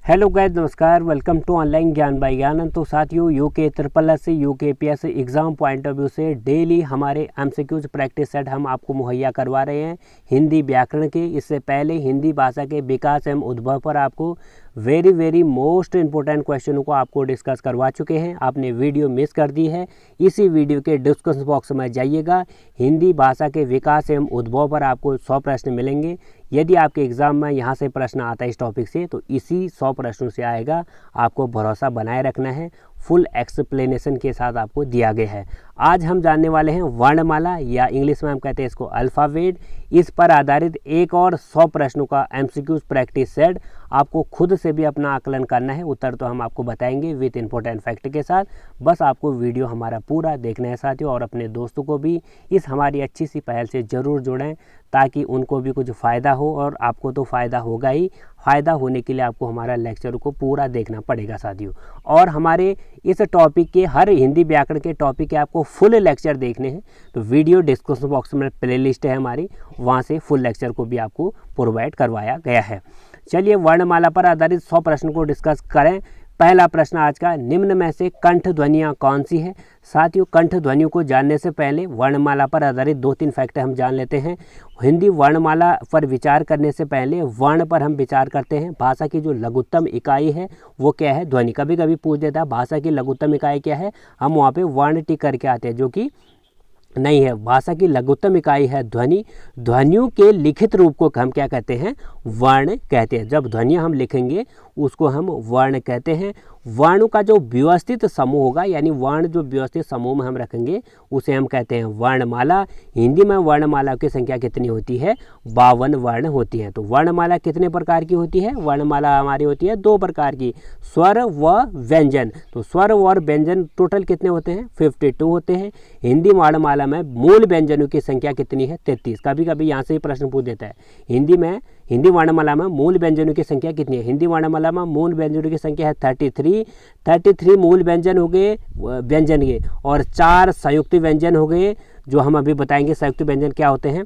Hello guys, नमस्कार। Welcome to online ज्ञान bye ज्ञान। तो साथियों, UK triple S UK PSC exam point of view से डेली हमारे एमसीक्यूज प्रैक्टिस सेट हम आपको मुहैया करवा रहे हैं हिंदी व्याकरण के। इससे पहले हिंदी भाषा के विकास एवं उद्भव पर आपको वेरी मोस्ट इम्पोर्टेंट क्वेश्चनों को आपको डिस्कस करवा चुके हैं। आपने वीडियो मिस कर दी है, इसी वीडियो के डिस्कशन बॉक्स में जाइएगा। हिंदी भाषा के विकास एवं उद्भव पर आपको 100 प्रश्न मिलेंगे। यदि आपके एग्ज़ाम में यहाँ से प्रश्न आता है इस टॉपिक से, तो इसी 100 प्रश्नों से आएगा। आपको भरोसा बनाए रखना है। फुल एक्सप्लेनेशन के साथ आपको दिया गया है। आज हम जानने वाले हैं वर्णमाला, या इंग्लिश में हम कहते हैं इसको अल्फ़ाबेट। इस पर आधारित एक और 100 प्रश्नों का एमसीक्यूज प्रैक्टिस सेट। आपको खुद से भी अपना आकलन करना है। उत्तर तो हम आपको बताएंगे विथ इम्पोर्टेंट फैक्ट के साथ। बस आपको वीडियो हमारा पूरा देखना है साथियों, और अपने दोस्तों को भी इस हमारी अच्छी सी पहल से ज़रूर जोड़ें, ताकि उनको भी कुछ फ़ायदा हो, और आपको तो फ़ायदा होगा ही। फ़ायदा होने के लिए आपको हमारा लेक्चर को पूरा देखना पड़ेगा साथियों। और हमारे इस टॉपिक के हर हिंदी व्याकरण के टॉपिक के आपको फुल लेक्चर देखने हैं, तो वीडियो डिस्क्रिप्शन बॉक्स में प्लेलिस्ट है हमारी, वहाँ से फुल लेक्चर को भी आपको प्रोवाइड करवाया गया है। चलिए, वर्णमाला पर आधारित 100 प्रश्न को डिस्कस करें। पहला प्रश्न आज का, निम्न में से कंठ ध्वनियाँ कौन सी हैं? साथियों, कंठ ध्वनियों को जानने से पहले वर्णमाला पर आधारित 2-3 फैक्ट हम जान लेते हैं। हिंदी वर्णमाला पर विचार करने से पहले वर्ण पर हम विचार करते हैं। भाषा की जो लघुत्तम इकाई है वो क्या है? ध्वनि। कभी कभी पूछ देता है भाषा की लघुत्तम इकाई क्या है, हम वहाँ पे वर्ण टिक करके आते हैं, जो कि नहीं है। भाषा की लघुत्तम इकाई है ध्वनि। ध्वनियों के लिखित रूप को हम क्या कहते हैं? वर्ण कहते हैं। जब ध्वनियाँ हम लिखेंगे उसको हम वर्ण कहते हैं। वर्णों का जो व्यवस्थित समूह होगा, यानी वर्ण जो व्यवस्थित समूह में हम रखेंगे, उसे हम कहते हैं वर्णमाला। हिंदी में वर्णमाला की संख्या कितनी होती है? 52 वर्ण होती हैं। तो वर्णमाला कितने प्रकार की होती है? वर्णमाला हमारी होती है 2 प्रकार की, स्वर व व्यंजन। तो स्वर और व्यंजन टोटल कितने होते हैं? 52 होते हैं। हिंदी वर्णमाला में मूल व्यंजनों की संख्या कितनी है? 33। कभी कभी यहाँ से ही प्रश्न पूछ देता है, हिंदी वर्णमाला में मूल व्यंजनों की संख्या कितनी है? हिंदी वर्णमाला में मूल व्यंजनों की संख्या है 33 मूल व्यंजन हो गए, व्यंजन के, और 4 संयुक्त व्यंजन हो गए, जो हम अभी बताएंगे संयुक्त व्यंजन क्या होते हैं।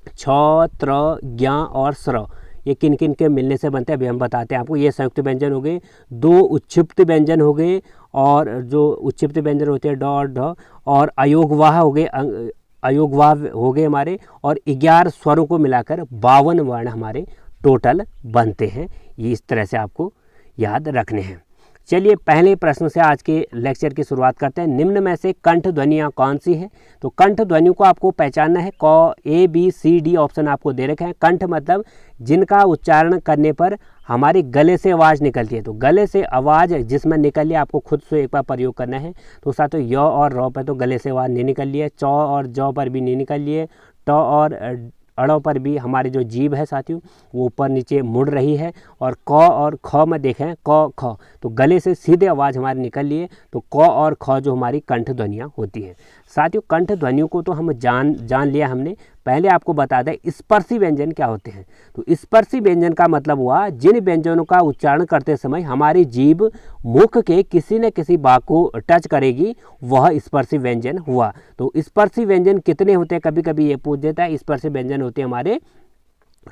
छ, त्र, ज्ञ और स्र, ये किन किन के मिलने से बनते हैं अभी हम बताते हैं आपको। ये संयुक्त व्यंजन हो गए। 2 उच्छिप्त व्यंजन हो गए, और जो उच्छिप्त व्यंजन होते हैं ड, ढ, और अयोगवाह हो गए, अयोगवाह हो गए हमारे, और 11 स्वरों को मिलाकर 52 वर्ण हमारे टोटल बनते हैं। ये इस तरह से आपको याद रखने हैं। चलिए, पहले प्रश्न से आज के लेक्चर की शुरुआत करते हैं। निम्न में से कंठ ध्वनियाँ कौन सी हैं? तो कंठ ध्वनियों को आपको पहचानना है। A, B, C, D option आपको दे रखे हैं। कंठ मतलब जिनका उच्चारण करने पर हमारे गले से आवाज़ निकलती है। तो गले से आवाज़ जिसमें निकल लिया, आपको खुद से एक बार प्रयोग करना है। तो साथियों, य और र पर तो गले से आवाज़ नहीं निकल रही है, चौ और जौ पर भी नहीं निकल रही है, ट और अड़ों पर भी हमारी जो जीभ है साथियों वो ऊपर नीचे मुड़ रही है, और क और ख में देखें, क ख, तो गले से सीधे आवाज़ हमारी निकल रही है। तो क और ख जो हमारी कंठ ध्वनियाँ होती हैं। साथियों, कंठ ध्वनियों को तो हम जान लिया हमने। पहले आपको बता दें स्पर्शी व्यंजन क्या होते हैं। तो स्पर्शी व्यंजन का मतलब हुआ जिन व्यंजनों का उच्चारण करते समय हमारी जीभ मुख के किसी न किसी भाग को टच करेगी, वह स्पर्शी व्यंजन हुआ। तो स्पर्शी व्यंजन कितने होते हैं? कभी कभी ये पूछ देता है। स्पर्शी व्यंजन होते हैं हमारे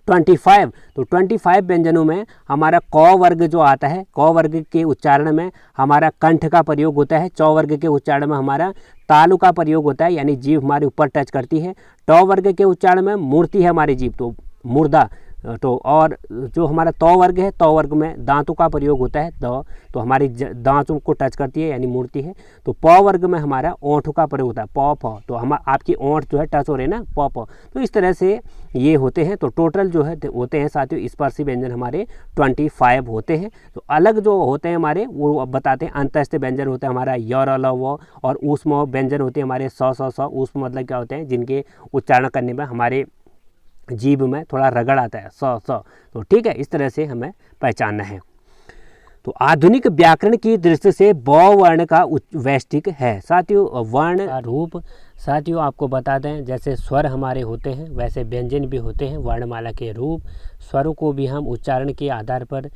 25। तो 25 व्यंजनों में हमारा क वर्ग जो आता है, क वर्ग के उच्चारण में हमारा कंठ का प्रयोग होता है। च वर्ग के उच्चारण में हमारा तालु का प्रयोग होता है, यानी जीभ हमारे ऊपर टच करती है। ट वर्ग के उच्चारण में मूर्ति है हमारी जीभ, तो मुर्दा। तो और जो हमारा तौ वर्ग है, तौ वर्ग में दांतों का प्रयोग होता है, द, तो हमारी दांतों को टच करती है, यानी मूर्ति है। तो प वर्ग में हमारा ओंठ का प्रयोग होता है, प फ, तो हम आपकी ओंठ जो है टच हो रहे हैं ना, प प। तो इस तरह से ये होते हैं। तो टोटल जो है होते हैं साथियों स्पर्शी व्यंजन हमारे 25 होते हैं। तो अलग जो होते हैं हमारे वो बताते हैं। अंतस्थ व्यंजन होते हैं हमारा य, र, ल, व, और ऊष्म व्यंजन होते हैं हमारे स, ऊष्म मतलब क्या होते हैं? जिनके उच्चारण करने में हमारे जीभ में थोड़ा रगड़ आता है, स। तो ठीक है, इस तरह से हमें पहचानना है। तो आधुनिक व्याकरण की दृष्टि से ब वर्ण का वैष्टिक है। साथियों, वर्ण का रूप साथियों आपको बता दें, जैसे स्वर हमारे होते हैं वैसे व्यंजन भी होते हैं। वर्णमाला के रूप स्वरों को भी हम उच्चारण के आधार पर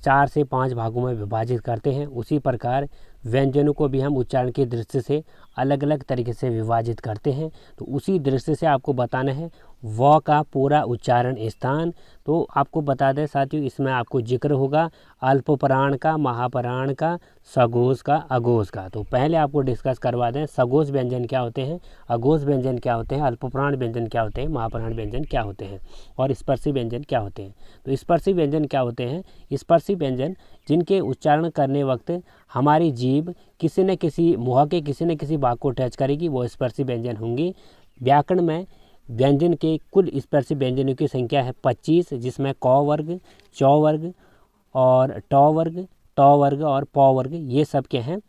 4 से 5 भागों में विभाजित करते हैं। उसी प्रकार व्यंजनों को भी हम उच्चारण की दृष्टि से अलग अलग तरीके से विभाजित करते हैं। तो उसी दृष्टि से आपको बताना है व का पूरा उच्चारण स्थान। तो आपको बता दें साथियों, इसमें आपको जिक्र होगा अल्पप्राण का, महाप्राण का, सघोष का, अघोष का। तो पहले आपको डिस्कस करवा दें सघोष व्यंजन क्या होते हैं, अघोष व्यंजन क्या होते हैं, अल्पप्राण व्यंजन क्या होते हैं, महाप्राण व्यंजन क्या होते हैं और स्पर्शी व्यंजन क्या होते हैं। तो स्पर्शी व्यंजन क्या होते हैं? स्पर्शी व्यंजन जिनके उच्चारण करने वक्त हमारी जीभ किसी न किसी मुँह के किसी न किसी भाग को टच करेगी, वो स्पर्शी व्यंजन होंगे। व्याकरण में व्यंजन के कुल स्पर्शी व्यंजनों की संख्या है 25, जिसमें क वर्ग, च वर्ग और ट वर्ग, ट वर्ग और प वर्ग ये सब के हैं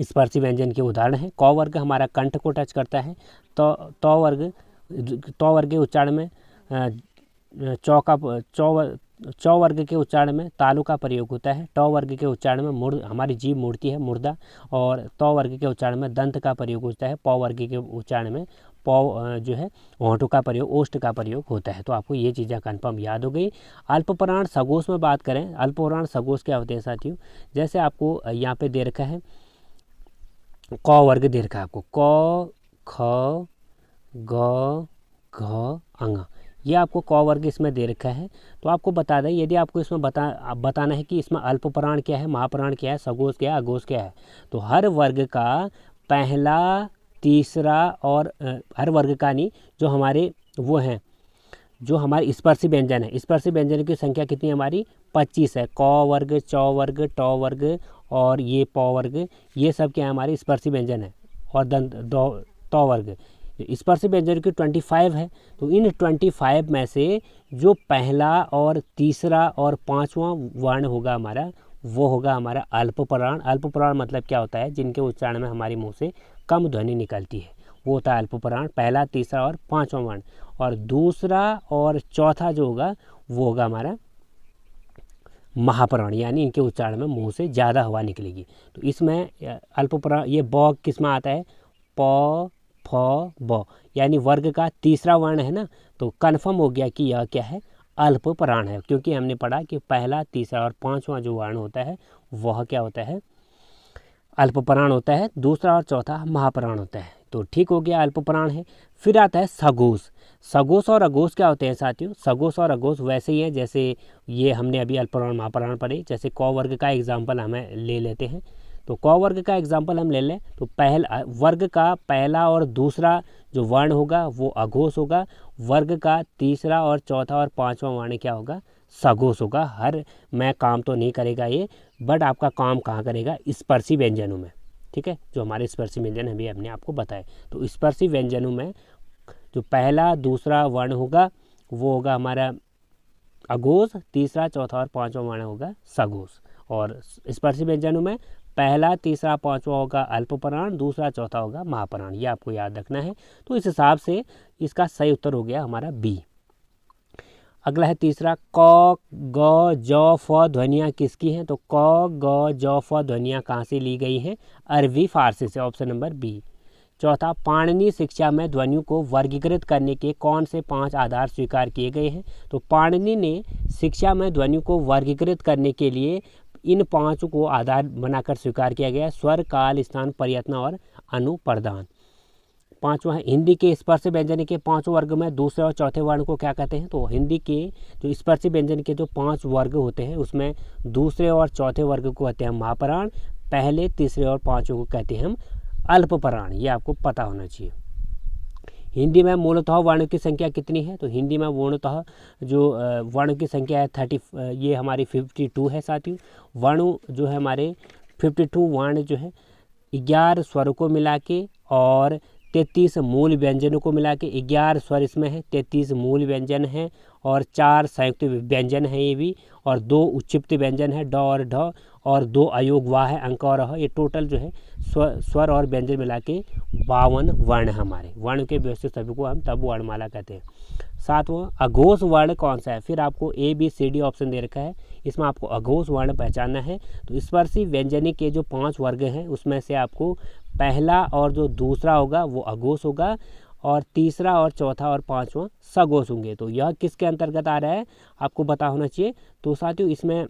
स्पर्शी व्यंजन के उदाहरण हैं। क वर्ग हमारा कंठ को टच करता है। त वर्ग के उच्चारण में च वर्ग के उच्चारण में तालु का प्रयोग होता है। ट वर्ग के उच्चारण में हमारी जीभ मुड़ती है, मुर्दा। और त वर्ग के उच्चारण में दंत का प्रयोग होता है। प वर्ग के उच्चारण में जो है होंठों का प्रयोग, ओष्ठ का प्रयोग होता है। तो आपको ये चीज़ें कन्फर्म याद हो गई। अल्पप्राण सघोष में बात करें, अल्पप्राण सघोष क्या होते हैं साथियों? जैसे आपको यहाँ पे दे रखा है क वर्ग दे रखा है आपको, क ख ग घ अंग, ये आपको क वर्ग इसमें दे रखा है। तो आपको बता दें, यदि आपको इसमें बताना है कि इसमें अल्पप्राण क्या है, महाप्राण क्या है, सघोष क्या है, अघोष क्या है, तो हर वर्ग का पहला, तीसरा और हर वर्ग का नहीं, जो हमारे वो हैं, जो हमारे स्पर्शी व्यंजन है, स्पर्शी व्यंजन की संख्या कितनी हमारी 25 है। क वर्ग, च वर्ग, ट वर्ग और ये प वर्ग, ये सब क्या है हमारे स्पर्शी व्यंजन है। और त वर्ग स्पर्शी व्यंजन की 25 है। तो इन 25 में से जो पहला और तीसरा और पांचवा वर्ण होगा हमारा, वो होगा हमारा अल्पप्राण। अल्पप्राण मतलब क्या होता है? जिनके उच्चारण में हमारे मुंह से कम ध्वनि निकलती है, वो होता है अल्पप्राण, पहला, तीसरा और पांचवा वर्ण। और दूसरा और चौथा जो होगा वो होगा हमारा महाप्राण, यानी इनके उच्चारण में मुंह से ज़्यादा हवा निकलेगी। तो इसमें अल्पप्राण, ये ब किस में आता है? प फ ब, यानी वर्ग का तीसरा वर्ण है ना। तो कन्फर्म हो गया कि यह क्या है? अल्पप्राण है, क्योंकि हमने पढ़ा कि पहला, तीसरा और पांचवा जो वर्ण होता है वह क्या होता है? अल्पप्राण होता है। दूसरा और चौथा महाप्राण होता है। तो ठीक हो गया, अल्पप्राण है। फिर आता है सघोष। सघोष और अघोष क्या होते हैं साथियों? सघोष और अघोष वैसे ही है जैसे ये हमने अभी अल्पप्राण महाप्राण पढ़े। जैसे क वर्ग का एग्जाम्पल हमें ले लेते हैं। तो क वर्ग का एग्जाम्पल हम ले लें तो वर्ग का पहला और दूसरा जो वर्ण होगा वो अघोष होगा। वर्ग का तीसरा और चौथा और पांचवा वर्ण क्या होगा? सघोष होगा। हर मैं काम तो नहीं करेगा ये, बट आपका काम कहाँ करेगा? स्पर्शी व्यंजनों में। ठीक है, जो हमारे स्पर्शी व्यंजन अभी हमने आपको बताए। तो स्पर्शी व्यंजनों में जो पहला दूसरा वर्ण होगा वो होगा हमारा अघोष, तीसरा चौथा और पांचवा वर्ण होगा सघोष। और स्पर्शी व्यंजनों में पहला, तीसरा, पांचवा होगा अल्पप्राण, दूसरा चौथा होगा महाप्राण। ये आपको याद रखना है। तो इस हिसाब से इसका सही उत्तर हो गया हमारा बी। अगला है तीसरा, क ग ज फ ध्वनियाँ किसकी हैं? तो क ग ज फ ध्वनियाँ कहाँ से ली गई हैं? अरबी फारसी से, ऑप्शन नंबर बी। चौथा, पाणिनि शिक्षा में ध्वनियों को वर्गीकृत करने के कौन से 5 आधार स्वीकार किए गए हैं? तो पाणिनि ने शिक्षा में ध्वनियों को वर्गीकृत करने के लिए इन 5 को आधार बनाकर स्वीकार किया गया: स्वर, काल, स्थान, प्रयत्न और अनुप्रदान। पांचवा है, हिंदी के स्पर्शी व्यंजन के 5 वर्ग में दूसरे और चौथे वर्ण को क्या कहते हैं? तो हिंदी के जो स्पर्शी व्यंजन के जो 5 वर्ग होते हैं उसमें दूसरे और चौथे वर्ग को कहते हैं महाप्राण, पहले, तीसरे और पांचवें को कहते हैं हम अल्पप्राण। ये आपको पता होना चाहिए। हिंदी में मूलतः वर्णों की संख्या कितनी है? तो हिंदी में मूलतः जो वर्णों की संख्या है 30, ये हमारी 52 है साथियों। वर्ण जो है हमारे 52 वर्ण जो है 11 स्वरों को मिला के और 33 मूल व्यंजनों को मिला के 11 स्वर इसमें है, 33 मूल व्यंजन हैं और 4 संयुक्त व्यंजन हैं ये भी, और 2 उच्चिप्त व्यंजन है ड और ढ, और 2 अयोग वाह है अंक और ह। ये टोटल जो है स्वर और व्यंजन मिला के 52 वर्ण हमारे। वर्ण के व्यवस्थित सभी को हम तब वर्णमाला कहते हैं। 7वां, अघोष वर्ण कौन सा है? फिर आपको A B C D option दे रखा है, इसमें आपको अघोष वर्ण पहचानना है। तो स्पर्शी व्यंजनी के जो 5 वर्ग हैं उसमें से आपको पहला और जो दूसरा होगा वो अघोष होगा, और तीसरा और चौथा और पांचवा सघोष होंगे। तो यह किसके अंतर्गत आ रहा है आपको पता होना चाहिए। तो साथियों इसमें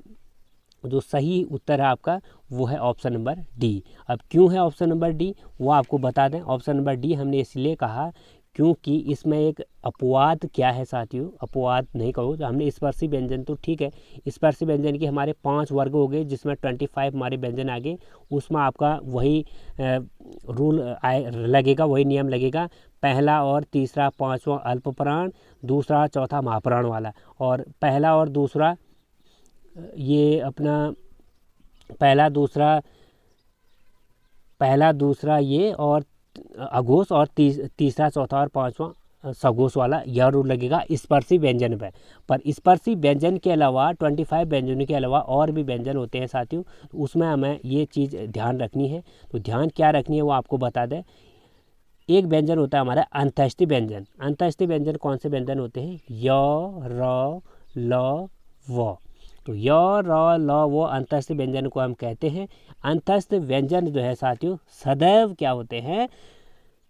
जो सही उत्तर है आपका वो है ऑप्शन नंबर डी। अब क्यों है ऑप्शन नंबर डी वो आपको बता दें। ऑप्शन नंबर डी हमने इसलिए कहा क्योंकि इसमें एक अपवाद क्या है साथियों, अपवाद नहीं कहो तो हमने स्पर्शी व्यंजन तो ठीक है, स्पर्शी व्यंजन के हमारे 5 वर्ग हो गए जिसमें 25 हमारे व्यंजन आ गए, उसमें आपका वही रूल लगेगा, वही नियम लगेगा। पहला और तीसरा पांचवा अल्पप्राण, दूसरा चौथा महाप्राण वाला, और पहला और दूसरा ये अपना पहला दूसरा ये और अघोष, और तीसरा चौथा और पांचवा सघोष वाला यह रूल लगेगा स्पर्शी व्यंजन पर स्पर्शी व्यंजन के अलावा 25 व्यंजनों के अलावा और भी व्यंजन होते हैं साथियों, तो उसमें हमें ये चीज़ ध्यान रखनी है। तो ध्यान क्या रखनी है वो आपको बता दें। एक व्यंजन होता है हमारा अंतःस्थी व्यंजन। अंतःस्थी व्यंजन कौन से व्यंजन होते हैं? य, र, ल, व। तो य, र, ल, वो अंतःस्थ व्यंजन को हम कहते हैं। अंतःस्थ व्यंजन जो है साथियों सदैव क्या होते हैं?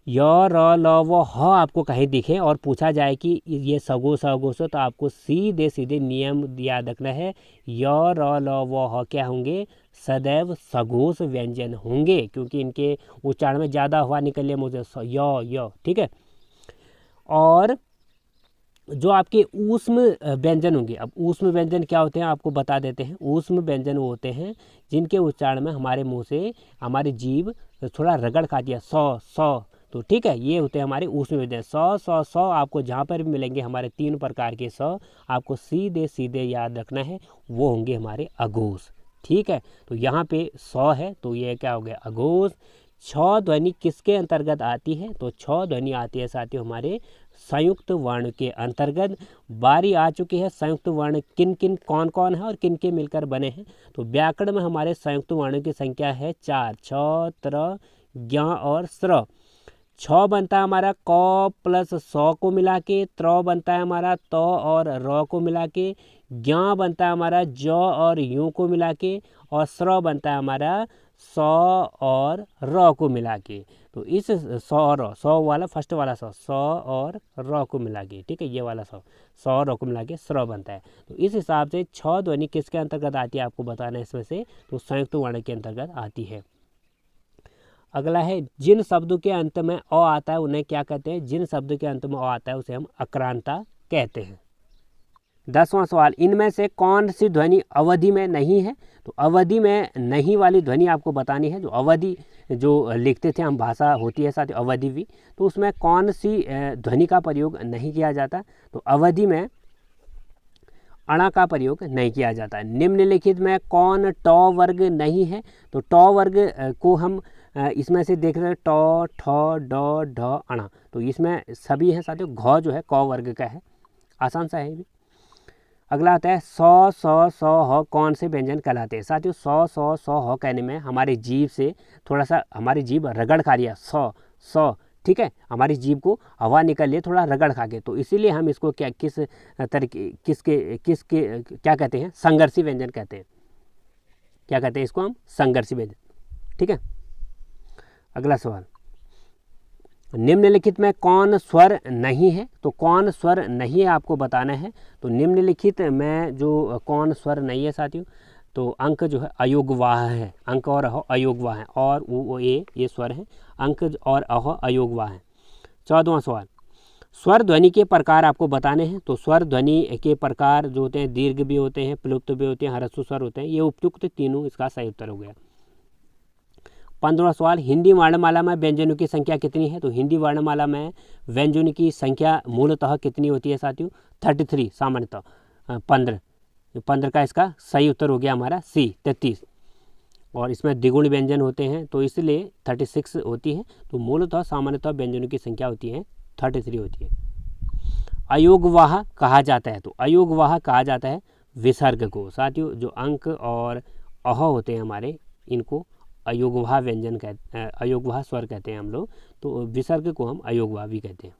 य, र, ल, व, ह आपको कहीं दिखे और पूछा जाए कि ये सगोश अघोष हो तो आपको सीधे सीधे नियम याद रखना है। य, र, ल, व, ह क्या होंगे? सदैव सघोष व्यंजन होंगे, क्योंकि इनके उच्चारण में ज़्यादा हवा निकले मुझे य, ठीक है। और जो आपके ऊष्म व्यंजन होंगे, अब ऊष्म व्यंजन क्या होते हैं आपको बता देते हैं। ऊष्म व्यंजन वो होते हैं जिनके उच्चारण में हमारे मुंह से हमारी जीभ थोड़ा रगड़ खाती है, सौ, तो ठीक है, ये होते हैं हमारे ऊष्म व्यंजन। सौ आपको जहाँ पर भी मिलेंगे हमारे 3 प्रकार के सौ आपको सीधे सीधे याद रखना है, वो होंगे हमारे अघोष, ठीक है। तो यहाँ पे 100 है तो ये क्या हो गया? अघोष। छ ध्वनि किसके अंतर्गत आती है? तो छ ध्वनि आती है साथियों हमारे संयुक्त वर्ण के अंतर्गत। बारी आ चुकी है संयुक्त वर्ण किन किन कौन कौन है और किन के मिलकर बने हैं। तो व्याकरण में हमारे संयुक्त वर्णों की संख्या है 4, छ, त्र, ज्ञ और स्र। छ बनता है हमारा क प्लस सौ को मिला के, त्र बनता है हमारा त और र को मिला के, ज्ञ बनता है हमारा ज और यू को मिला के, और स्र बनता है हमारा सौ और र को मिला के। तो इस सौ वाला फर्स्ट वाला सौ और र को मिला के, ठीक है, ये वाला सौ र को मिला के स्र बनता है। तो इस हिसाब से छ ध्वनि किसके अंतर्गत आती है आपको बताना है इसमें से, तो संयुक्त वर्ण के अंतर्गत आती है। अगला है जिन शब्दों के अंत में अ आता है उन्हें क्या कहते हैं? जिन शब्दों के अंत में अ आता है उसे हम अक्रांता कहते हैं। 10वां सवाल, इनमें से कौन सी ध्वनि अवधि में नहीं है? तो अवधि में नहीं वाली ध्वनि आपको बतानी है। जो अवधि जो लिखते थे हम, भाषा होती है साथ अवधि भी, तो उसमें कौन सी ध्वनि का प्रयोग नहीं किया जाता? तो अवधि में अणा का प्रयोग नहीं किया जाता। निम्नलिखित में कौन ट वर्ग नहीं है? तो ट वर्ग को हम इसमें से देख रहे हैं ट, ठ, ड, ढ, अणा, तो इसमें सभी है साथियों। घ जो है क वर्ग का है, आसान सा है भी। अगला आता है सौ ह कौन से व्यंजन कहलाते हैं? साथियों सौ ह कहने में हमारे जीभ से थोड़ा सा हमारी जीभ रगड़ खा लिया, सौ, ठीक है, हमारी जीभ को हवा निकल लिए थोड़ा रगड़ खा के, तो इसीलिए हम इसको क्या किस तरीके किसके क्या कहते हैं? संघर्षी व्यंजन कहते हैं। क्या कहते हैं इसको हम? संघर्षी व्यंजन, ठीक है। अगला सवाल, निम्नलिखित में कौन स्वर नहीं है? तो कौन स्वर नहीं है आपको बताना है। तो निम्नलिखित में जो कौन स्वर नहीं है साथियों, तो अंक जो है अयोगवाह है, अंक और अह अयोगवाह है, और उ ये स्वर है, अंक और अह अयोगवाह है। 14वां सवाल, स्वर ध्वनि के प्रकार आपको बताने हैं। तो स्वर ध्वनि के प्रकार जो होते हैं दीर्घ भी होते हैं, प्लुप्त भी होते हैं, ह्रस्व स्वर होते हैं, ये उपयुक्त तीनों इसका सही उत्तर हो गया। 15वां सवाल, हिंदी वर्णमाला में व्यंजनों की संख्या कितनी है? तो हिंदी वर्णमाला में व्यंजनों की संख्या मूलतः कितनी होती है साथियों? 33, सामान्यतः 15 का इसका सही उत्तर हो गया हमारा सी, 33। और इसमें द्विगुण व्यंजन होते हैं तो इसलिए 36 होती है। तो मूलतः सामान्यतः व्यंजनों की संख्या होती है 33 होती है। अयोगवाह कहा जाता है। तो अयोगवाह कहा जाता है विसर्ग को साथियों। जो अंक और अह होते हैं हमारे, इनको अयोगवाह व्यंजन अयोगवाह स्वर कहते हैं हम लोग, तो विसर्ग को हम अयोगवाह भी कहते हैं।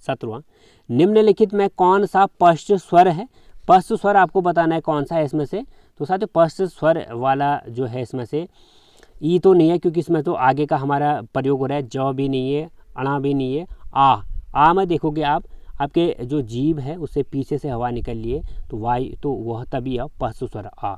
17वां, निम्नलिखित में कौन सा पश्च स्वर है? पश्च स्वर आपको बताना है कौन सा है इसमें से। तो साथियों पश्च स्वर वाला जो है इसमें से ई तो नहीं है, क्योंकि इसमें तो आगे का हमारा प्रयोग हो रहा है, ज भी नहीं है, अणा भी नहीं है, आ में देखोगे आप, आपके जो जीभ है उससे पीछे से हवा निकल लिए तो वाई, तो वह तभी पश्च स्वर आ,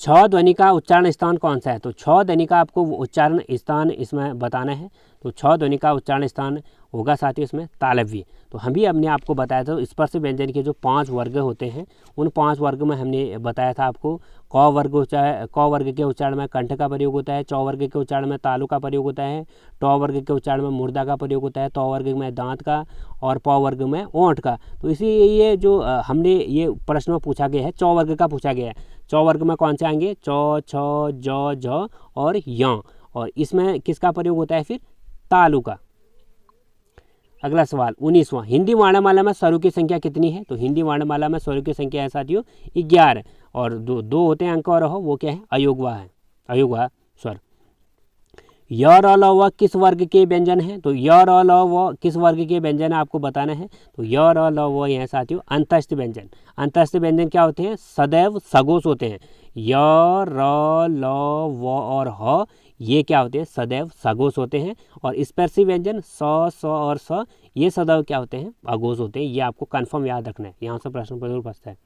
छ ध्वनि का उच्चारण स्थान कौन सा है? तो छ ध्वनि का आपको उच्चारण स्थान इसमें बताना है। तो छ ध्वनि का उच्चारण स्थान होगा साथियों इसमें तालव्य। तो हम भी हमने आपको बताया था स्पर्श व्यंजन के जो 5 वर्ग होते हैं, उन 5 वर्ग में हमने बताया था आपको क वर्ग के उच्चारण में कंठ का प्रयोग होता है, च वर्ग के उच्चारण में तालु का प्रयोग होता है, ट वर्ग के उच्चारण में मुर्दा का प्रयोग होता है, त वर्ग में दांत का और प वर्ग में ओंठ का। तो इसी ये जो हमने ये प्रश्न में पूछा गया है, च वर्ग का पूछा गया है। च वर्ग में कौन से आएंगे? च, छ, ज, झ और य। और इसमें किसका प्रयोग होता है फिर? तालु का। अगला सवाल 19वां, हिंदी वर्णमाला में स्वरों की संख्या कितनी है? तो हिंदी वर्णमाला में स्वरों की संख्या है साथियों 11 और दो होते हैं अंक और वो क्या है? अयोगवा है, अयोगवा स्वर। य, र, ल, व किस वर्ग के व्यंजन है? तो य, र, ल, व किस वर्ग के व्यंजन है आपको बताना है। तो य, र, ल, व ये साथियों अंतस्थ व्यंजन। अंतस्थ व्यंजन क्या होते हैं? सदैव सगोश होते हैं। य, र, ल, व और ह ये क्या होते हैं? सदैव सगोश होते हैं। और स्पर्शी व्यंजन स और स ये सदैव क्या होते हैं? अघोष होते हैं। ये आपको कन्फर्म याद रखना है, यहाँ से प्रश्न जरूर पूछता है।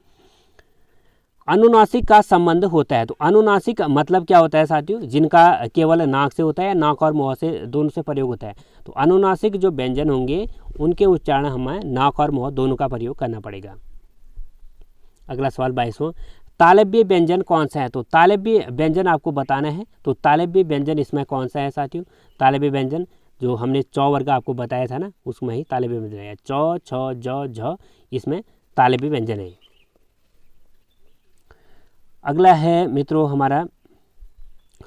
अनुनासिक का संबंध होता है। तो अनुनासिक मतलब क्या होता है साथियों? जिनका केवल नाक से होता है, नाक और मुंह से दोनों से प्रयोग होता है। तो अनुनासिक जो व्यंजन होंगे उनके उच्चारण हमें नाक और मुंह दोनों का प्रयोग करना पड़ेगा। अगला सवाल 22वां, तालव्य व्यंजन कौन सा है? तो तालव्य व्यंजन आपको बताना है। तो तालव्य व्यंजन इसमें कौन सा है साथियों? तालव्य व्यंजन जो हमने च वर्ग आपको बताया था ना, उसमें ही तालव्य व्यंजन है। च, छ, ज, झ इसमें तालव्य व्यंजन है। अगला है मित्रों हमारा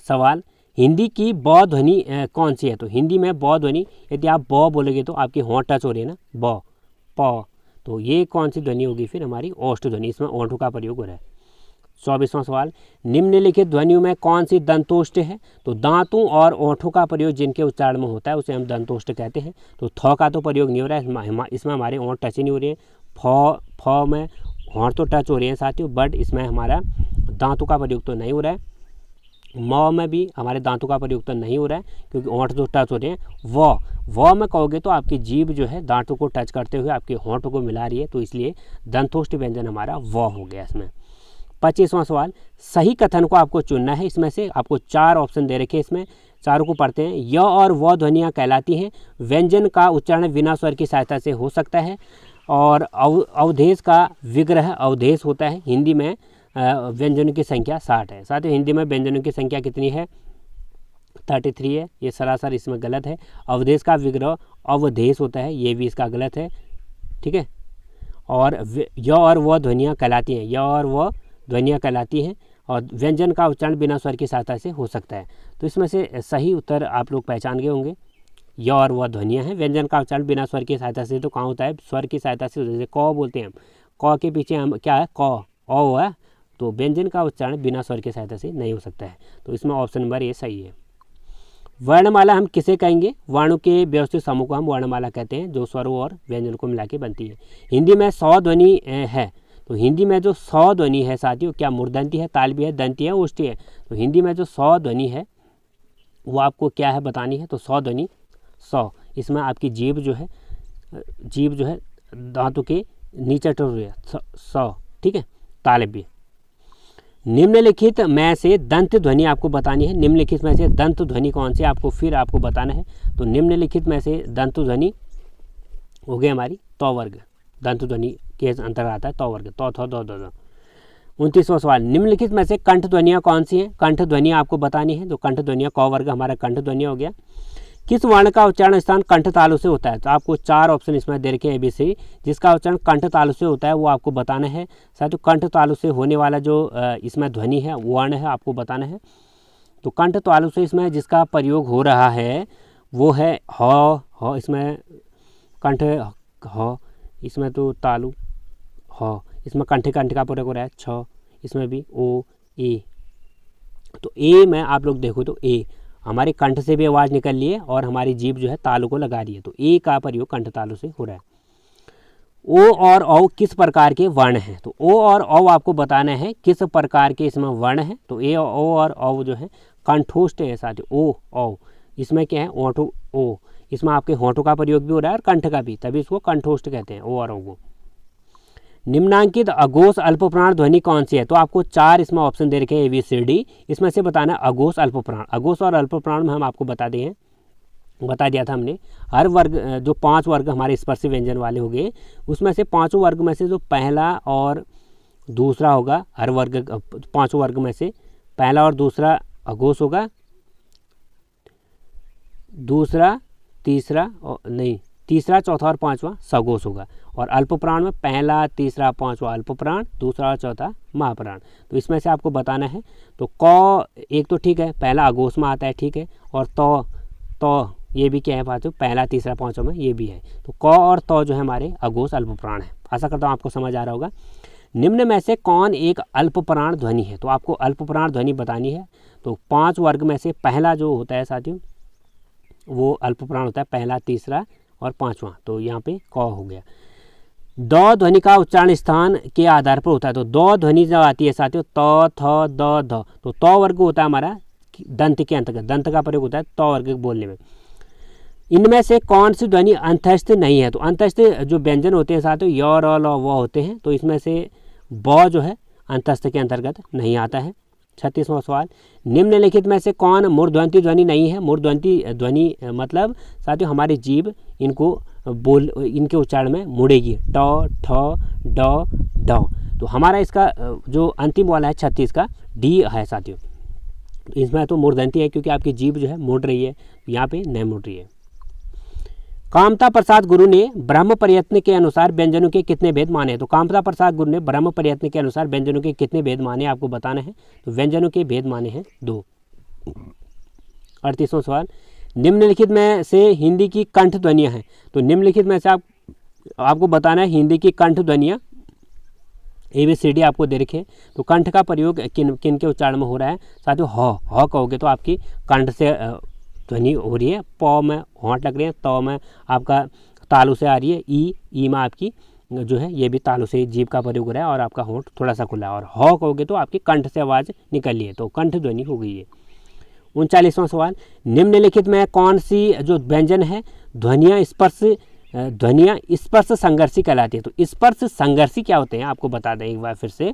सवाल, हिंदी की ब ध्वनि कौन सी है? तो हिंदी में ब ध्वनि, यदि आप ब बोलोगे तो आपकी होंठ टच हो रही है ना, ब, प, तो ये कौन सी ध्वनि होगी फिर? हमारी ओष्ठ ध्वनि। इसमें ओंठों का प्रयोग हो रहा है। 24वां सवाल, निम्नलिखित ध्वनियों में कौन सी दंतोष्ठ है? तो दांतों और ओंठों का प्रयोग जिनके उच्चारण में होता है उसे हम दंतोष्ठ कहते हैं। तो थ का तो प्रयोग नहीं हो रहा है, इसमें हमारे ओंठ टच ही नहीं हो रही है। फ में होंठ तो टच हो रही है साथियों, बट इसमें हमारा दांतों का प्रयोग तो नहीं हो रहा है। म में भी हमारे दांतों का प्रयोग तो नहीं हो रहा है क्योंकि ओंठ तो टच हो रहे हैं। व में कहोगे तो आपकी जीभ जो है दांतों को टच करते हुए आपके होंठों को मिला रही है, तो इसलिए दंतोष्ठ व्यंजन हमारा व हो गया इसमें। 25वां सवाल, सही कथन को आपको चुनना है। इसमें से आपको 4 ऑप्शन दे रखे, इसमें चारों को पढ़ते हैं। य और व ध्वनियाँ कहलाती हैं। व्यंजन का उच्चारण बिना स्वर की सहायता से हो सकता है। और अवधेश का विग्रह अवधेश होता है। हिंदी में व्यंजनों की संख्या 60 है। साथ ही हिंदी में व्यंजनों की संख्या कितनी है? 33 है। ये सरासर इसमें गलत है। अवधेश का विग्रह अवधेश होता है, ये भी इसका गलत है। ठीक है। और य और व ध्वनियाँ कहलाती हैं, य और व ध्वनियाँ कहलाती हैं और व्यंजन का उच्चारण बिना स्वर की सहायता से हो सकता है। तो इसमें से सही उत्तर आप लोग पहचान गए होंगे, य और व ध्वनियाँ हैं। व्यंजन का उच्चारण बिना स्वर की सहायता से तो कहाँ होता है? स्वर की सहायता से। जैसे क बोलते हैं हम, क के पीछे हम क्या है? क, ओ है। तो व्यंजन का उच्चारण बिना स्वर की सहायता से नहीं हो सकता है। तो इसमें ऑप्शन नंबर ए सही है। वर्णमाला हम किसे कहेंगे? वर्णों के व्यवस्थित समूह को हम वर्णमाला कहते हैं, जो स्वरों और व्यंजन को मिला के बनती है। हिंदी में 100 ध्वनि है। तो हिंदी में जो 100 ध्वनि है साथियों, क्या मूर्धन्य है, तालव्य है, दंती है, ओष्ठी है? तो हिंदी में जो 100 ध्वनि है वो आपको क्या है बतानी है। तो 100 ध्वनि 100, इसमें आपकी जीभ जो है दांतों के नीचे टूट रही है 100। ठीक है। तालव्य। निम्नलिखित में से दंत ध्वनि आपको बतानी है। निम्नलिखित में से दंत ध्वनि कौन सी आपको फिर आपको बताना है। तो निम्नलिखित में से दंत ध्वनि हो गई हमारी त वर्ग, दंत ध्वनि के अंतर्गत आता है त वर्ग, त, थ, द, द। 29वां सवाल, निम्नलिखित में से कंठ ध्वनियाँ कौन सी हैं? कंठ ध्वनियाँ आपको बतानी है। तो कंठ ध्वनियाँ क वर्ग हमारा कंठ ध्वनि हो गया। किस वर्ण का उच्चारण स्थान कंठ तालु से होता है? तो आपको 4 ऑप्शन इसमें दे रखे हैं ABC, जिसका उच्चारण कंठ तालु से होता है वो आपको बताना है। साथ ही कंठ तालु से होने वाला जो इसमें ध्वनि है वर्ण है आपको बताना है। तो कंठ तालु से इसमें जिसका प्रयोग हो रहा है वो है ह, इसमें कंठ ह, इसमें तो तालु ह, इसमें कंठ का प्रयोग हो रहा है। छ, इसमें भी ओ, ए। तो ए में आप लोग देखो तो ए हमारे कंठ से भी आवाज़ निकल रही है और हमारी जीभ जो है तालु को लगा रही है। तो ए का प्रयोग कंठ तालु से हो रहा है। ओ और औ किस प्रकार के वर्ण हैं? तो ओ और औ आपको बताना है किस प्रकार के इसमें वर्ण हैं। तो ए, ओ और औ जो है कंठोष्ठ है साथियों। ओ, औ इसमें क्या है? ओंठों, ओ इसमें आपके होंठों का प्रयोग भी हो रहा है और कंठ का भी, तभी इसको कंठोष्ठ कहते हैं, ओ और औ को। निम्नांकित अघोष अल्पप्राण ध्वनि कौन सी है? तो आपको 4 इसमें ऑप्शन दे रखे हैं ABCD, इसमें से बताना अघोष अल्पप्राण। अघोष और अल्पप्राण में हम आपको बता दिया था हमने। हर वर्ग जो 5 वर्ग हमारे स्पर्शी व्यंजन वाले हो गए, उसमें से 5 वर्ग में से जो पहला और दूसरा होगा, हर वर्ग 5 वर्ग में से पहला और दूसरा अघोष होगा, दूसरा तीसरा नहीं तीसरा चौथा और पांचवा सघोष होगा। और अल्पप्राण में पहला तीसरा पांचवा अल्पप्राण, दूसरा और चौथा महाप्राण। तो इसमें से आपको बताना है। तो क एक तो ठीक है, पहला अघोष में आता है, ठीक है। और तो ये भी क्या है पाँचों, पहला तीसरा पांचवा में ये भी है। तो क और तो जो है हमारे अघोष अल्पप्राण है। आशा करता हूँ आपको समझ आ रहा होगा। निम्न में से कौन एक अल्पप्राण ध्वनि है? तो आपको अल्पप्राण ध्वनि बतानी है। तो 5 वर्ग में से पहला जो होता है साथियों, वो अल्पप्राण होता है, पहला तीसरा और पांचवा। तो यहाँ पे क हो गया। द ध्वनि का उच्चारण स्थान के आधार पर होता है। तो द ध्वनि जब आती है साथियों, त थ द ध, तो त वर्ग होता है हमारा दंत के अंतर्गत, दंत का प्रयोग होता है त वर्ग बोलने में। इनमें से कौन सी ध्वनि अंतस्थ नहीं है? तो अंतस्थ जो व्यंजन होते हैं साथियों, य र ल व होते हैं। तो इसमें से ब जो है अंतस्थ के अंतर्गत नहीं आता है। 36वां सवाल, निम्नलिखित में से कौन मूर्धन्य ध्वनि नहीं है? मूर्धन्य ध्वनि मतलब साथियों हमारी जीभ इनको इनके उच्चारण में मुड़ेगी, ट ठ ड ढ। तो हमारा इसका जो अंतिम वाला है 36 का डी है साथियों। इसमें तो मूर्धन्य है क्योंकि आपकी जीभ जो है मुड़ रही है, यहाँ पे नहीं मुड़ रही है। कामता प्रसाद गुरु ने ब्रह्म प्रयत्न के अनुसार व्यंजनों के कितने भेद माने? तो कामता प्रसाद गुरु ने ब्रह्म प्रयत्न के अनुसार व्यंजनों के कितने भेद माने आपको बताना है। तो व्यंजनों के भेद माने हैं 2। 38वां सवाल, निम्नलिखित में से हिंदी की कंठ ध्वनियाँ हैं। तो निम्नलिखित में से आपको बताना है हिंदी की कंठ ध्वनियाँ। ABCD आपको दे रखे। तो कंठ का प्रयोग किन के उच्चारण में हो रहा है साथियों? ह कहोगे तो आपकी कंठ से ध्वनि हो रही है। प में होंठ लग रहे हैं, त में आपका तालु से आ रही है, ई में आपकी जो है ये भी तालु से जीभ का प्रयोग हो रहा है और आपका होंठ थोड़ा सा खुला है। और ह कहोगे तो आपकी कंठ से आवाज़ निकली है, तो कंठ ध्वनि हो गई है। 39वां सवाल, निम्नलिखित में कौन सी जो व्यंजन है ध्वनियाँ स्पर्श संघर्षी कहलाती है? तो स्पर्श संघर्षी क्या होते हैं आपको बता दें एक बार फिर से।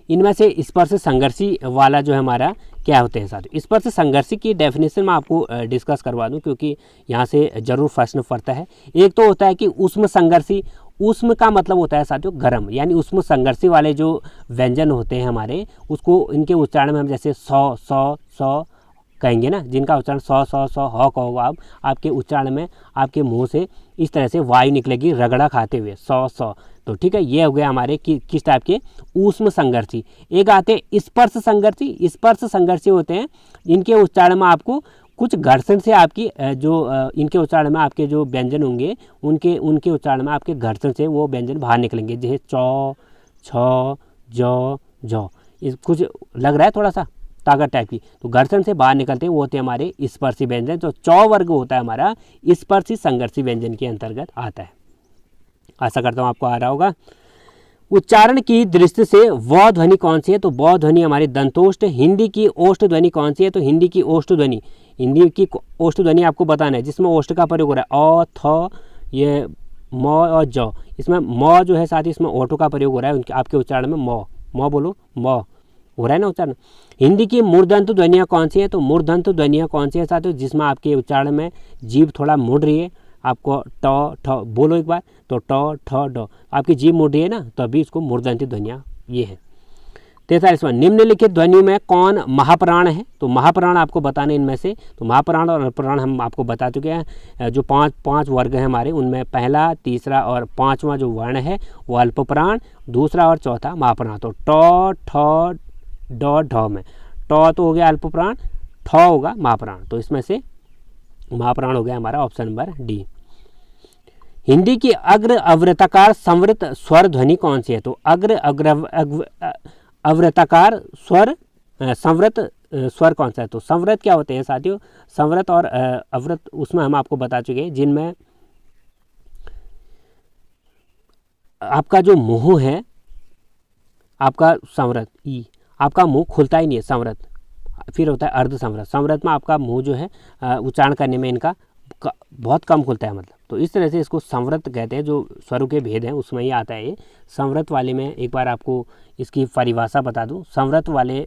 इनमें से स्पर्श संघर्षी वाला जो है हमारा क्या होते हैं साथियों? स्पर्श संघर्षी की डेफिनेशन मैं आपको डिस्कस करवा दूं क्योंकि यहाँ से जरूर प्रश्न पड़ता है। एक तो होता है कि उष्म संघर्षी। उष्म का मतलब होता है साथियों गर्म, यानी उष्म संघर्षी वाले जो व्यंजन होते हैं हमारे, उसको इनके उच्चारण में हम जैसे सौ कहेंगे ना, जिनका उच्चारण सौ ह कहोगे आप, आपके उच्चारण में आपके मुंह से इस तरह से वायु निकलेगी रगड़ा खाते हुए, सौ। तो ठीक है, ये हो गया हमारे किस टाइप के? ऊष्म संघर्षी। एक आते हैं स्पर्श संघर्षी। स्पर्श संघर्षी होते हैं, इनके उच्चारण में आपको कुछ घर्षण से आपकी जो इनके उच्चारण में आपके जो व्यंजन होंगे उनके उच्चारण में आपके घर्षण से वो व्यंजन बाहर निकलेंगे, जैसे चौ छ ज इस कुछ लग रहा है थोड़ा सा ताकत टाइप की, तो घर्षण से बाहर निकलते हैं वो होते हैं हमारे स्पर्शी व्यंजन। तो चौ वर्ग होता है हमारा स्पर्शी संघर्षी व्यंजन के अंतर्गत आता है। आशा करता हूँ आपको आ रहा होगा। उच्चारण की दृष्टि से व ध्वनि कौन सी है? तो व ध्वनि हमारी दंतोष्ठ। हिंदी की ओष्ठ ध्वनि कौन सी है? तो हिंदी की ओष्ठ ध्वनि, हिंदी की ओष्ठ ध्वनि आपको बताना है जिसमें ओष्ठ का प्रयोग हो रहा है, अ थ ये म और ज। इसमें म जो है साथ ही इसमें ओठों का प्रयोग हो रहा है, उनके आपके उच्चारण में म बोलो, म हो रहा है ना उच्चारण। हिंदी की मूर्धन्य ध्वनियाँ कौन सी है? तो मूर्धन्य ध्वनियाँ कौन सी है साथियों? जिसमें आपके उच्चारण में जीभ थोड़ा मुड़ रही है, आपको ट ठ बोलो एक बार, तो ट ठ ड आपकी जीभ मुड़ रही है ना, तो अभी इसको मूर्धन्य ध्वनियाँ ये है। 43वां, निम्नलिखित ध्वनियों में कौन महाप्राण है? तो महाप्राण आपको बताने इनमें से। तो महाप्राण और अल्पप्राण हम आपको बता चुके हैं। जो पांच वर्ग हैं हमारे, उनमें पहला तीसरा और पांचवा जो वर्ण है वो अल्पप्राण, दूसरा और चौथा महाप्राण। तो ट ठ ड ढ में ट तो हो गया अल्पप्राण, ठ होगा महाप्राण। तो इसमें से महाप्राण हो गया हमारा ऑप्शन नंबर डी। हिंदी की अग्र अवृताकार संवृत स्वर ध्वनि कौन सी है? तो अवृताकार स्वर संवृत स्वर कौन सा है? तो संवृत क्या होते हैं साथियों? संवृत और अवृत उसमें हम आपको बता चुके हैं, जिनमें आपका जो मुंह है आपका संवृत ई, आपका मुंह खुलता ही नहीं है संवृत। फिर होता है अर्ध संवृत। संवृत में आपका मुंह जो है उच्चारण करने में इनका बहुत कम खुलता है मतलब। तो इस तरह से इसको संवृत कहते हैं, जो स्वरों के भेद हैं उसमें ही आता है ये। संवृत वाले में एक बार आपको इसकी परिभाषा बता दूं। संवृत वाले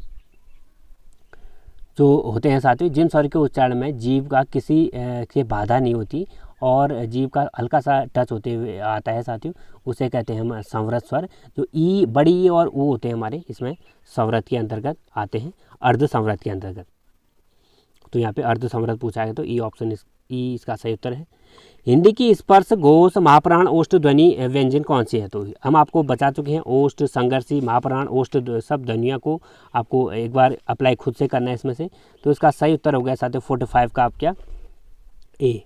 जो होते हैं साथियों, जिन स्वर के उच्चारण में जीभ का किसी से बाधा नहीं होती और जीभ का हल्का सा टच होते हुए आता है साथियों, उसे कहते हैं हम संवृत स्वर। जो ई, बड़ी ई और ऊ होते हैं हमारे, इसमें संवृत के अंतर्गत आते हैं, अर्ध संवृत के अंतर्गत। तो यहाँ पे अर्ध संवृत पूछा है तो ई ऑप्शन ई इसका सही उत्तर है। हिंदी की स्पर्श, घोष, महाप्राण, ओष्ठ ध्वनि व्यंजन कौन सी है? तो हम आपको बता चुके हैं, ओष्ठ, संघर्षी, महाप्राण, ओष्ठ सब ध्वनियों को आपको एक बार अप्लाई खुद से करना है इसमें से। तो इसका सही उत्तर हो गया साथियों 45 का आप क्या ए।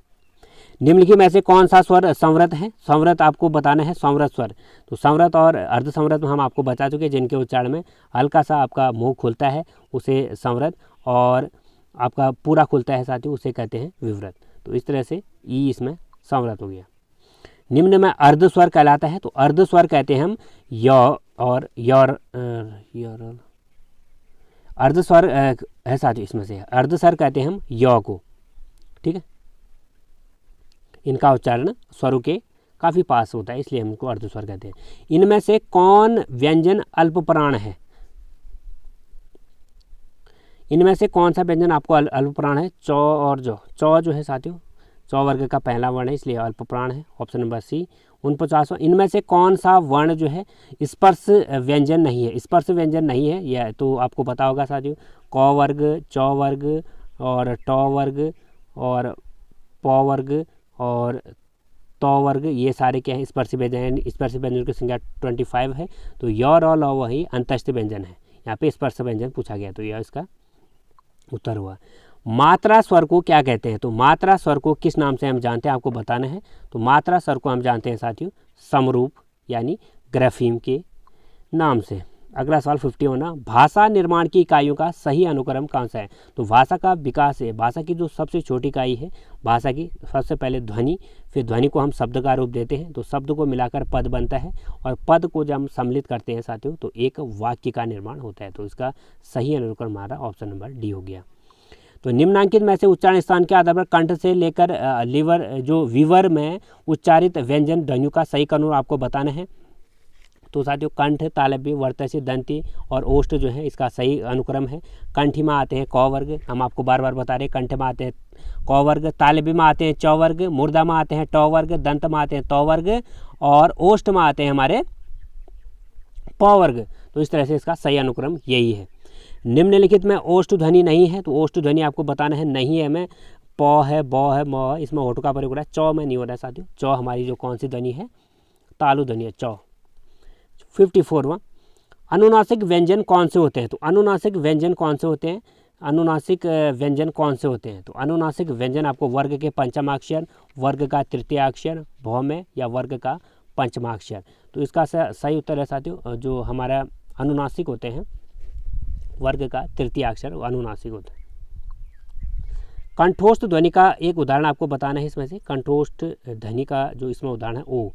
निम्नलिखित में से कौन सा स्वर संवृत है? संवृत आपको बताना है संवृत स्वर। तो संवृत और अर्ध संवृत में हम आपको बता चुके हैं, जिनके उच्चारण में हल्का सा आपका मुंह खुलता है उसे संवृत, और आपका पूरा खुलता है साथियों उसे कहते हैं विवृत। तो इस तरह से ई इसमें संवृत हो गया। निम्न में अर्ध स्वर कहलाता है, तो अर्ध स्वर कहते हैं हम य और योर। अर्ध स्वर है साथियों, इसमें से अर्ध स्वर कहते हैं हम य को, ठीक है। इनका उच्चारण स्वरों के काफ़ी पास होता है, इसलिए हम इनको अर्ध स्वर कहते हैं। इनमें से कौन व्यंजन अल्पप्राण है? इनमें से कौन सा व्यंजन आपको अल्पप्राण है? चौ और जौ। चौ जो है साथियों चौ वर्ग का पहला वर्ण है, इसलिए अल्पप्राण है, ऑप्शन नंबर सी। 49वां, इनमें से कौन सा वर्ण जो है स्पर्श व्यंजन नहीं है? स्पर्श व्यंजन नहीं है यह तो आपको पता होगा साथियों, क वर्ग, चौ वर्ग और ट वर्ग और प वर्ग और त वर्ग, ये सारे क्या है स्पर्श व्यंजन है। स्पर्श व्यंजन की संख्या 25 है। तो य, र, ल वही अंतस्थ व्यंजन है, यहाँ पे स्पर्श व्यंजन पूछा गया, तो यह इसका उत्तर हुआ। मात्रा स्वर को क्या कहते हैं? तो मात्रा स्वर को किस नाम से हम जानते हैं, आपको बताना है। तो मात्रा स्वर को हम जानते हैं साथियों समरूप यानी ग्राफीम के नाम से। अगला सवाल 51, भाषा निर्माण की इकाइयों का सही अनुक्रम कौन सा है? तो भाषा का विकास है, भाषा की जो सबसे छोटी इकाई है भाषा की, सबसे पहले ध्वनि, फिर ध्वनि को हम शब्द का रूप देते हैं, तो शब्द को मिलाकर पद बनता है, और पद को जब हम सम्मिलित करते हैं साथियों तो एक वाक्य का निर्माण होता है। तो इसका सही अनुक्रम हमारा ऑप्शन नंबर डी हो गया। तो निम्नांकित में से उच्चारण स्थान के आधार पर कंठ से लेकर लीवर जो विवर में उच्चारित व्यंजन ध्वनियों का सही क्रम आपको बताना है। तो साथियों कंठ, तालव्य, वर्तसी, दंती और ओष्ठ जो है इसका सही अनुक्रम है। कंठी में आते हैं क वर्ग, हम आपको बार बार बता रहे हैं, कंठ में आते हैं क वर्ग, तालव्य में आते हैं च वर्ग, मूर्धा में आते हैं ट वर्ग, दंत में आते हैं त वर्ग और ओष्ठ में आते हैं हमारे प वर्ग। तो इस तरह से इसका सही अनुक्रम यही है। निम्नलिखित में ओष्ठ ध्वनि नहीं है, तो ओष्ठ ध्वनि आपको बताना है नहीं है, में प है, ब है, म है, इसमें होठों का प्रयोग हो रहा है, चौ में नहीं हो रहा है साथियों। चौ हमारी जो कौन सी ध्वनि है तालु ध्वनि है, चौ। 54वां, अनुनासिक व्यंजन कौन से होते हैं? तो अनुनासिक व्यंजन कौन से होते हैं? अनुनासिक व्यंजन कौन से होते हैं? तो अनुनासिक व्यंजन आपको वर्ग के पंचमाक्षर, वर्ग का तृतीयाक्षर, भौम या वर्ग का पंचमाक्षर। तो इसका सही उत्तर है साथियों जो हमारा अनुनासिक होते हैं वर्ग का तृतीयाक्षर अनुनासिक होता है। कंठोष्ठ ध्वनि का एक उदाहरण आपको बताना है इसमें से। कंठोष्ठ ध्वनि का जो इसमें उदाहरण है ओ।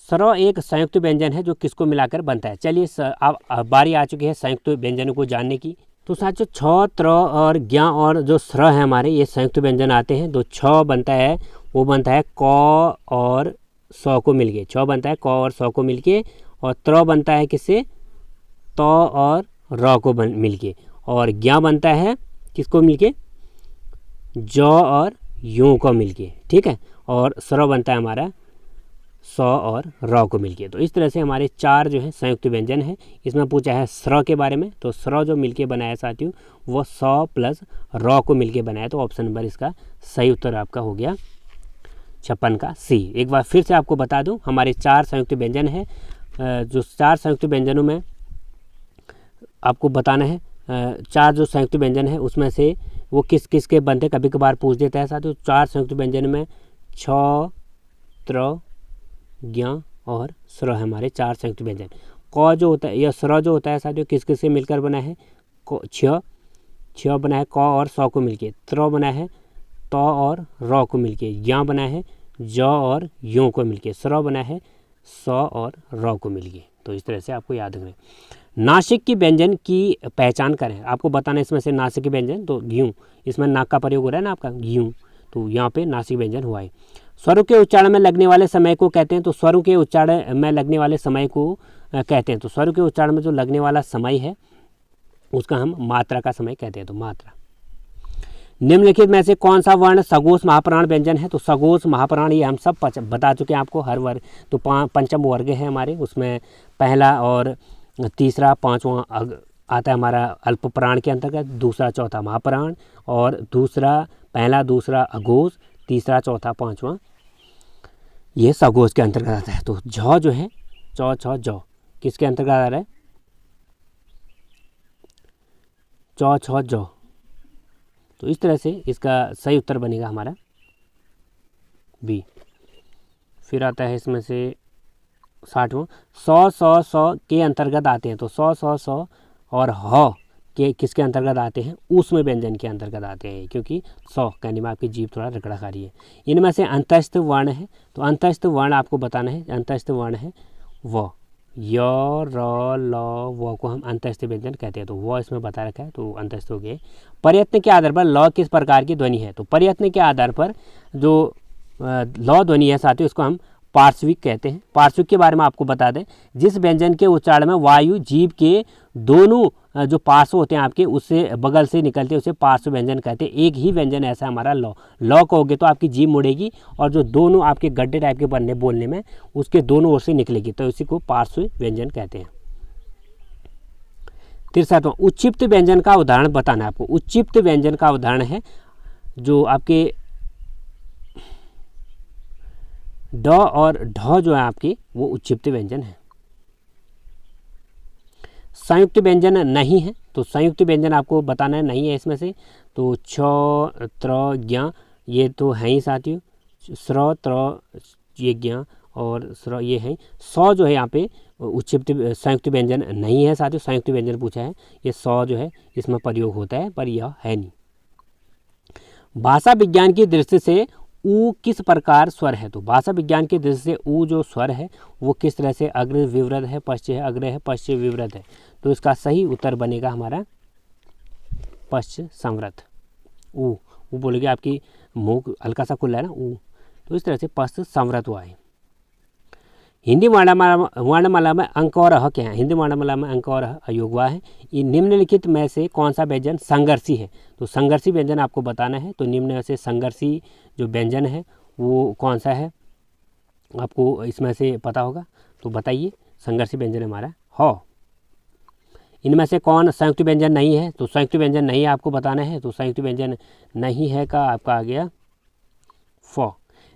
स्र एक संयुक्त व्यंजन है जो किसको मिलाकर बनता है? चलिए अब बारी आ चुकी है संयुक्त व्यंजनों को जानने की। तो साथियों छ, त्र और ज्ञ और जो स्र है हमारे ये संयुक्त व्यंजन आते हैं। तो छ बनता है वो बनता है क और स को मिलके, छ बनता है क और स को मिलके, और त्र बनता है किससे? त और र को मिलके, और ज्ञ बनता है किसको मिलके? ज और यूं को मिलके, ठीक है। और स्र बनता है हमारा स और र को मिलके। तो इस तरह से हमारे चार जो है संयुक्त व्यंजन है। इसमें पूछा है स्र के बारे में, तो स्र जो मिलके बनाया साथियों वो स प्लस र को मिलके बनाया। तो ऑप्शन नंबर इसका सही उत्तर आपका हो गया 56 का सी। एक बार फिर से आपको बता दूं हमारे चार संयुक्त व्यंजन है। जो चार संयुक्त व्यंजनों में आपको बताना है, चार जो संयुक्त व्यंजन है उसमें से वो किस किस के बनते, कभी कभार पूछ देता है साथियों। चार संयुक्त व्यंजन में छ, त्र, ज्ञ और स्र हमारे चार संयुक्त व्यंजन। क जो होता है या स्र जो होता है साथियों किस किस से मिलकर बना है? छ बना है क और स को मिलके, त्र बना है त और र को मिलके, ज्ञ बना है ज और यूं को मिलके, स्र बना है स और र को मिलके। तो इस तरह से आपको याद रखना है। नासिक की व्यंजन की पहचान करें, आपको बताना इसमें से नासिक की व्यंजन, तो घ्यू, इसमें नाक का प्रयोग हो रहा है ना आपका घ्यू, तो यहाँ पे नासिक व्यंजन हुआ है। स्वरों के उच्चारण में लगने वाले समय को कहते हैं, तो स्वरों के उच्चारण में लगने वाले समय को कहते हैं, तो स्वरों के उच्चारण में जो लगने वाला समय है उसका हम मात्रा का समय कहते हैं, तो मात्रा। निम्नलिखित में से कौन सा वर्ण सगोश महाप्राण व्यंजन है, तो सगोश महाप्राण ये हम सब बता चुके हैं आपको, हर वर्ग तो पंचम वर्ग है हमारे, उसमें पहला और तीसरा पांचवा आता है हमारा अल्प प्राण के अंतर्गत, दूसरा चौथा महाप्राण, और दूसरा पहला दूसरा अघोष, तीसरा चौथा पांचवा ये सगोश के अंतर्गत आता है। तो झ जो है चौ छ जौ किसके अंतर्गत आ रहा है, चौ छ जौ, तो इस तरह से इसका सही उत्तर बनेगा हमारा बी। फिर आता है इसमें से 60वां, सौ के अंतर्गत आते हैं, तो सौ और ह के किसके अंतर्गत आते हैं, ऊष्म व्यंजन के अंतर्गत आते हैं, क्योंकि सौ कहने में आपकी जीभ थोड़ा रगड़ाकारी है। इनमें से अंतस्थ वर्ण है, तो अंतस्थ वर्ण आपको बताना है, अंतस्थ वर्ण है व, य र ल व को हम अंतस्थ व्यंजन कहते हैं, तो वो इसमें बता रखा है, तो अंतस्थ हो गए। प्रयत्न के आधार पर ल किस प्रकार की ध्वनि है, तो प्रयत्न के आधार पर जो ल ध्वनि है साथियों उसको हम पार्श्विक कहते हैं। पार्श्विक के बारे में आपको बता दें, जिस व्यंजन के उच्चारण में वायु जीभ के दोनों जो पार्श्व होते हैं आपके उससे बगल से निकलते हैं उसे पार्श्व व्यंजन कहते हैं। एक ही व्यंजन ऐसा हमारा लौ कहोगे तो आपकी जीभ मुड़ेगी और जो दोनों आपके गड्ढे टाइप के बनने बोलने में उसके दोनों ओर से निकलेगी, तो इसी को पार्श्व व्यंजन कहते हैं। 63वां, उच्चिप्त व्यंजन का उदाहरण बताना है आपको। उच्चिप्त व्यंजन का उदाहरण है जो आपके ड और ढ जो है आपकी वो उच्चिप्त व्यंजन है। संयुक्त व्यंजन नहीं है, तो संयुक्त व्यंजन आपको बताना है, नहीं है इसमें से, तो छ त्र ज्ञ ये तो है ही साथियों, स्र त्र ये ज्ञ और स्र ये है। सौ जो है यहाँ पे उच्चिप्त संयुक्त व्यंजन नहीं है साथियों, संयुक्त व्यंजन पूछा है, ये सौ जो है इसमें प्रयोग होता है पर यह है नहीं। भाषा विज्ञान की दृष्टि से ऊ किस प्रकार स्वर है, तो भाषा विज्ञान की दृष्टि से ऊ जो स्वर है वो किस तरह से अग्र विवृत है, पश्च है, अग्र है, पश्च विवृत है, तो इसका सही उत्तर बनेगा हमारा पश्च संवृत। ऊ बोलोगे आपकी मुंह हल्का सा खुला है ना ऊ, तो इस तरह से पश्च संवृत हुआ है। हिंदी वर्णमाला में अंक और अह क्या है, हिंदी वर्णमाला में अंक और अयोग हुआ है। ये निम्नलिखित में से कौन सा व्यंजन संघर्षी है, तो संघर्षी व्यंजन आपको बताना है, तो निम्न में से संघर्षी जो व्यंजन है वो कौन सा है, आपको इसमें से पता होगा, तो बताइए। संघर्षी व्यंजन हमारा ह। इनमें से कौन संयुक्त व्यंजन नहीं है, तो संयुक्त व्यंजन नहीं है आपको बताना है, तो संयुक्त व्यंजन नहीं है का आपका आ गया फ।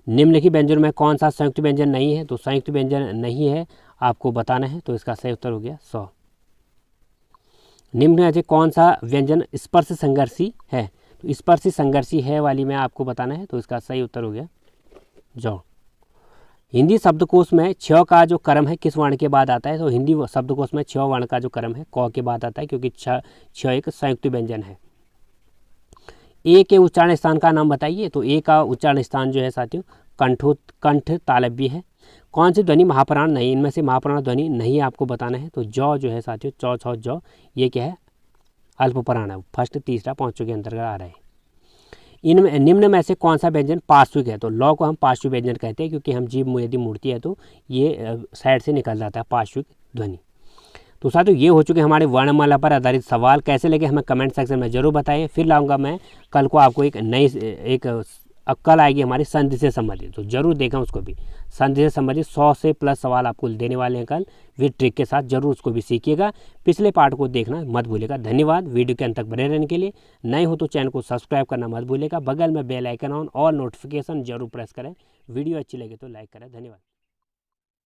निम्नलिखित व्यंजन में कौन सा संयुक्त व्यंजन नहीं है, तो संयुक्त व्यंजन नहीं है आपको बताना है, तो इसका सही उत्तर हो गया स। निम्न में से कौन सा व्यंजन स्पर्श संघर्षी है, तो स्पर्श संघर्षी है वाली में आपको बताना है, तो इसका सही उत्तर हो गया ज। हिंदी शब्दकोश में छ का जो क्रम है किस वर्ण के बाद आता है, तो हिंदी शब्दकोश में छ वर्ण का जो क्रम है क के बाद आता है, क्योंकि छ एक संयुक्त व्यंजन है। ए के उच्चारण स्थान का नाम बताइए, तो ए का उच्चारण स्थान जो है साथियों कंठ तालव्य है। कौन सी ध्वनि महाप्राण नहीं, इनमें से महाप्राण ध्वनि नहीं आपको बताना है, तो जौ जो है साथियों चौ छ जौ ये क्या है अल्प प्राण है, फर्स्ट तीसरा पांचों के अंतर्गत आ रहे हैं। इनमें निम्न में से कौन सा व्यंजन पार्श्विक है, तो लौ को हम पार्श्विक व्यंजन कहते हैं, क्योंकि हम जीभ यदि मुड़ती है तो ये साइड से निकल जाता है पार्श्विक ध्वनि। तो साथियों ये हो चुके हमारे वर्णमाला पर आधारित सवाल, कैसे लगे हमें कमेंट सेक्शन में जरूर बताइए। फिर लाऊंगा मैं कल को आपको एक नई कल आएगी हमारी संधि से संबंधित, तो जरूर देखें उसको भी। संधि से संबंधित 100 से प्लस सवाल आपको देने वाले हैं कल, विद ट्रिक के साथ, जरूर उसको भी सीखिएगा। पिछले पार्ट को देखना मत भूलिएगा। धन्यवाद वीडियो के अंत तक बने रहने के लिए। नए हो तो चैनल को सब्सक्राइब करना मत भूलिएगा, बगल में बेल आइकन ऑन और नोटिफिकेशन जरूर प्रेस करें। वीडियो अच्छी लगे तो लाइक करें। धन्यवाद।